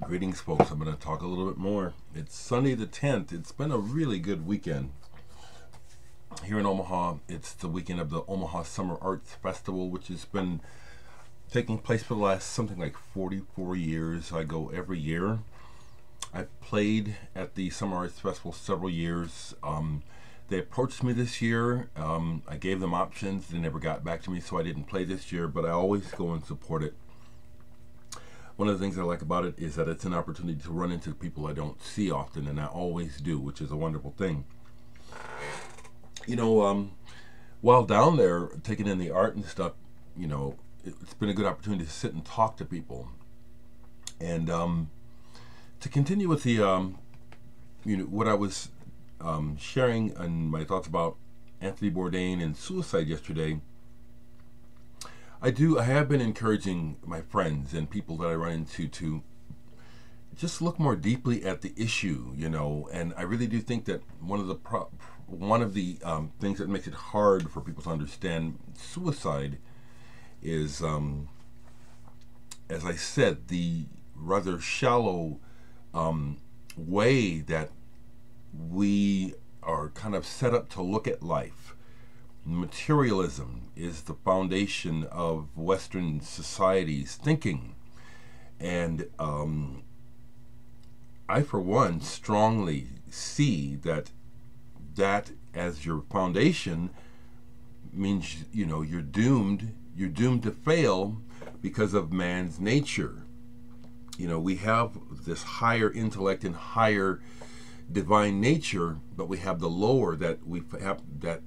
Greetings, folks. I'm going to talk a little bit more. It's Sunday the 10th. It's been a really good weekend here in Omaha. It's the weekend of the Omaha Summer Arts Festival, which has been taking place for the last something like 44 years. I go every year. I've played at the Summer Arts Festival several years. They approached me this year. I gave them options. They never got back to me, so I didn't play this year, but I always go and support it. One of the things I like about it is that it's an opportunity to run into people I don't see often, and I always do, which is a wonderful thing. You know, while down there taking in the art and stuff, you know, it's been a good opportunity to sit and talk to people. And to continue with the, you know, what I was sharing and my thoughts about Anthony Bourdain and suicide yesterday, I have been encouraging my friends and people that I run into to just look more deeply at the issue, you know. And I really do think that one of the things that makes it hard for people to understand suicide is, as I said, the rather shallow way that we are kind of set up to look at life. Materialism is the foundation of Western society's thinking, and I, for one, strongly see that as your foundation means, you know, you're doomed to fail because of man's nature. You know, we have this higher intellect and higher divine nature, but we have the lower that we have that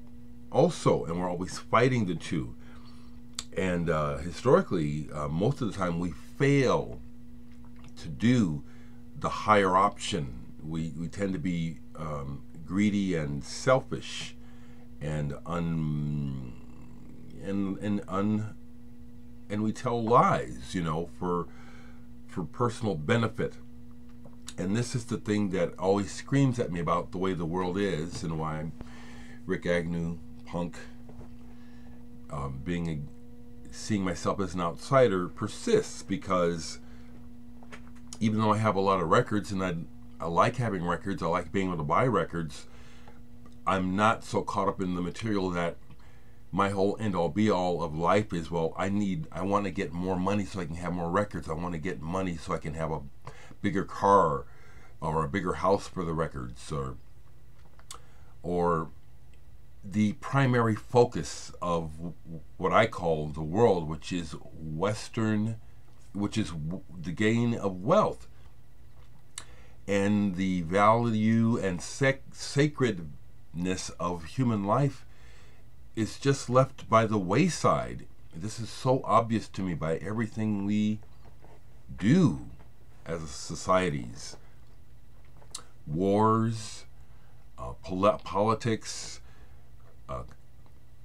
also, and we're always fighting the two. And historically, most of the time we fail to do the higher option. We tend to be greedy and selfish and we tell lies, you know, for personal benefit. And this is the thing that always screams at me about the way the world is, and why I'm Rick Agnew, punk, seeing myself as an outsider persists, because even though I have a lot of records, and I like having records, I like being able to buy records, I'm not so caught up in the material that my whole end-all be-all of life is, well, I want to get more money so I can have more records. I want to get money so I can have a bigger car or a bigger house for the records, or the primary focus of what I call the world, which is Western, which is the gain of wealth, and the value and sacredness of human life is just left by the wayside. This is so obvious to me by everything we do as societies. Wars, politics,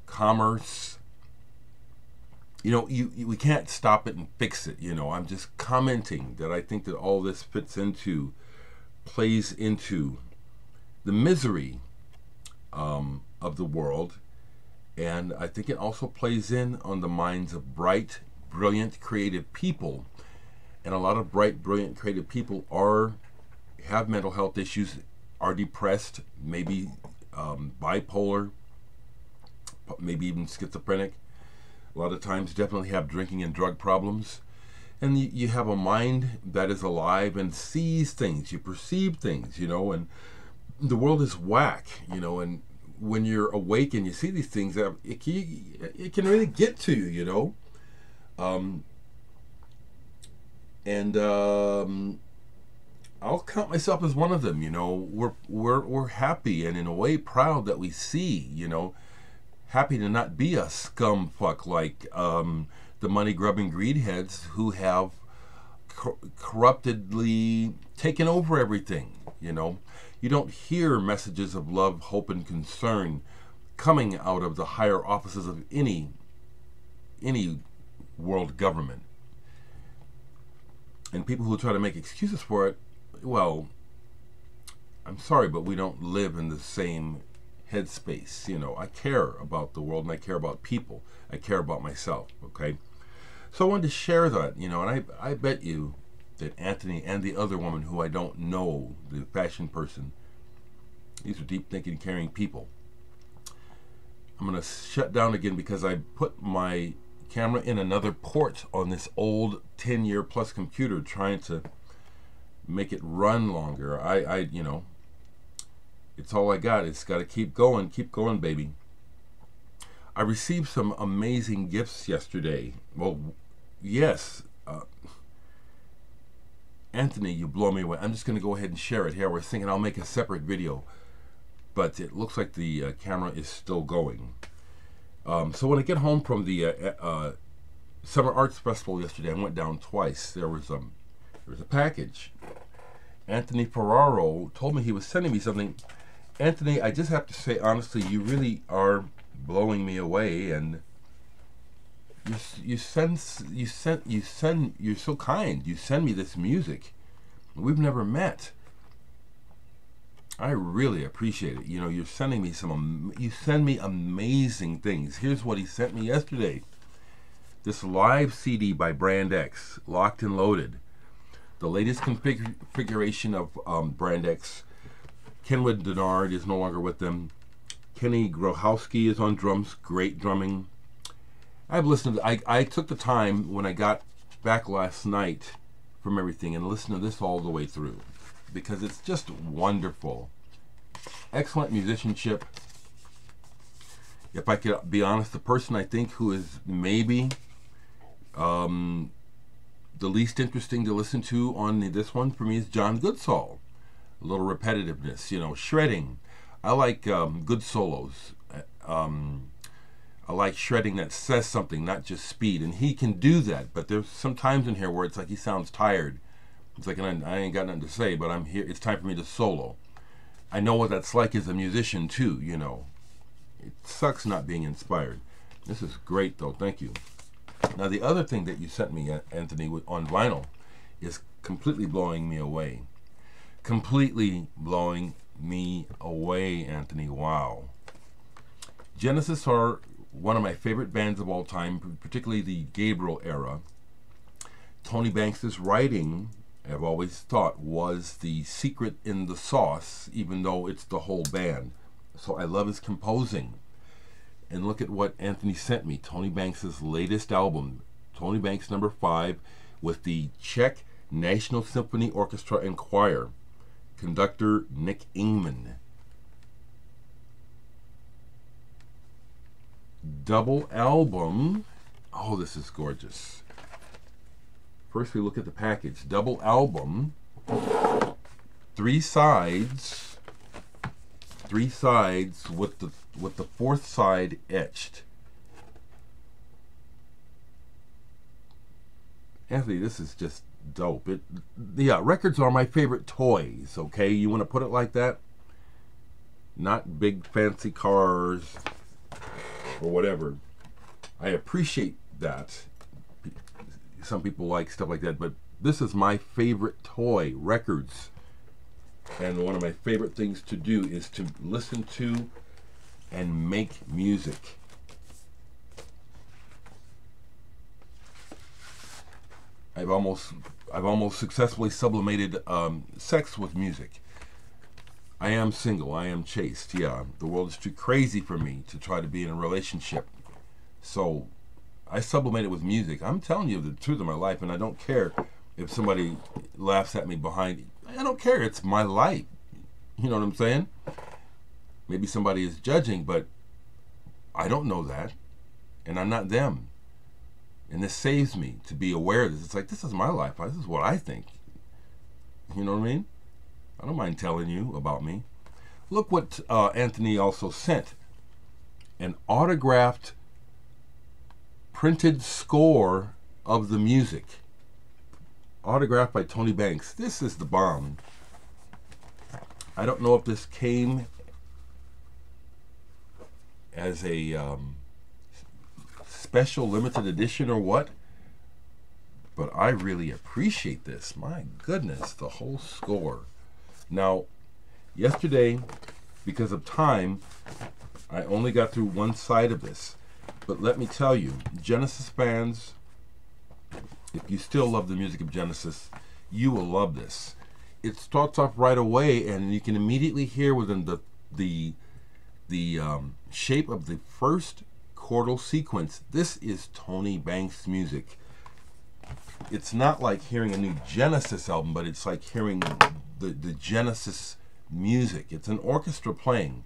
commerce. You know, we can't stop it and fix it. You know, I'm just commenting that I think that all this plays into the misery of the world. And I think it also plays in on the minds of bright, brilliant, creative people. And a lot of bright, brilliant, creative people have mental health issues, are depressed, maybe bipolar, maybe even schizophrenic. A lot of times definitely have drinking and drug problems. And you have a mind that is alive and sees things, you perceive things, you know, and the world is whack, you know, and when you're awake and you see these things, it can really get to you, you know. I'll count myself as one of them, you know. We're happy and in a way proud that we see, you know, happy to not be a scumfuck like the money-grubbing greedheads who have corruptedly taken over everything, you know. You don't hear messages of love, hope, and concern coming out of the higher offices of any world government. And people who try to make excuses for it, well, I'm sorry, but we don't live in the same headspace. You know, I care about the world and I care about people. I care about myself, okay? So I wanted to share that, you know, and I bet you that Anthony and the other woman who I don't know, the fashion person, these are deep thinking, caring people. I'm going to shut down again because I put my camera in another port on this old 10-year plus computer trying to make it run longer. You know, it's all I got. It's got to keep going, baby. I received some amazing gifts yesterday. Well, yes, Anthony, you blow me away. I'm just going to go ahead and share it here. I was thinking I'll make a separate video, but it looks like the camera is still going. So when I get home from the Summer Arts Festival yesterday, I went down twice. There was a package. Anthony Ferraro told me he was sending me something. Anthony, I just have to say honestly, you really are blowing me away, and you're so kind. You send me this music. We've never met. I really appreciate it. You know, you're sending me you send me amazing things. Here's what he sent me yesterday. This live CD by Brand X, Locked and Loaded. The latest configuration of Brand X. Kenwood Denard is no longer with them. Kenny Grohowski is on drums, great drumming. I've listened to, I took the time when I got back last night from everything and listened to this all the way through because it's just wonderful. Excellent musicianship. If I could be honest, the person I think who is maybe the least interesting to listen to on this one for me is John Goodsall. A little repetitiveness, you know, shredding. I like good solos. I like shredding that says something, not just speed. And he can do that, but there's some times in here where it's like he sounds tired. It's like, I ain't got nothing to say, but I'm here. It's time for me to solo. I know what that's like as a musician too, you know. It sucks not being inspired. This is great though, thank you. Now the other thing that you sent me, Anthony, on vinyl is completely blowing me away. Completely blowing me away, Anthony. Wow. Genesis are one of my favorite bands of all time, particularly the Gabriel era. Tony Banks's writing, I've always thought, was the secret in the sauce, even though it's the whole band. So I love his composing. And look at what Anthony sent me. Tony Banks's latest album, Tony Banks #5, with the Czech National Symphony Orchestra and Choir. Conductor Nick Ingman. Double album. Oh, this is gorgeous. First we look at the package. Double album. 3 sides. 3 sides with the 4th side etched. Anthony, this is just dope. Yeah, records are my favorite toys, okay? You want to put it like that? Not big fancy cars or whatever. I appreciate that. Some people like stuff like that, but this is my favorite toy, records. And one of my favorite things to do is to listen to and make music. I've almost successfully sublimated sex with music. I am single. I am chaste. Yeah, the world is too crazy for me to try to be in a relationship. So I sublimate it with music. I'm telling you the truth of my life, and I don't care if somebody laughs at me behind. I don't care. It's my life. You know what I'm saying? Maybe somebody is judging, but I don't know that, and I'm not them. And this saves me to be aware of this. It's like, this is my life. This is what I think. You know what I mean? I don't mind telling you about me. Look what Anthony also sent. An autographed printed score of the music. Autographed by Tony Banks. This is the bomb. I don't know if this came as a special limited edition or what, but I really appreciate this. My goodness, the whole score. Now, yesterday, because of time, I only got through one side of this, but let me tell you, Genesis fans, if you still love the music of Genesis, You will love this. It starts off right away, and you can immediately hear within the shape of the first chordal sequence. This is Tony Banks music. It's not like hearing a new Genesis album, but it's like hearing the Genesis music. It's an orchestra playing,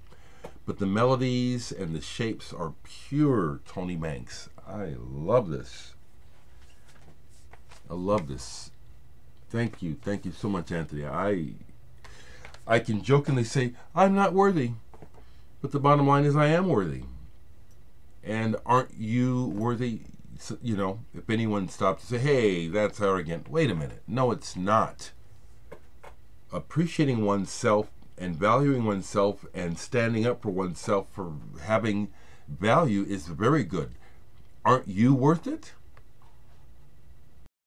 but the melodies and the shapes are pure Tony Banks. I love this. I love this. Thank you so much, Anthony. I can jokingly say I'm not worthy, but the bottom line is I am worthy. And aren't you worthy? You know, if anyone stops to say, hey, that's arrogant, wait a minute. No, it's not. Appreciating oneself and valuing oneself and standing up for oneself for having value is very good. Aren't you worth it?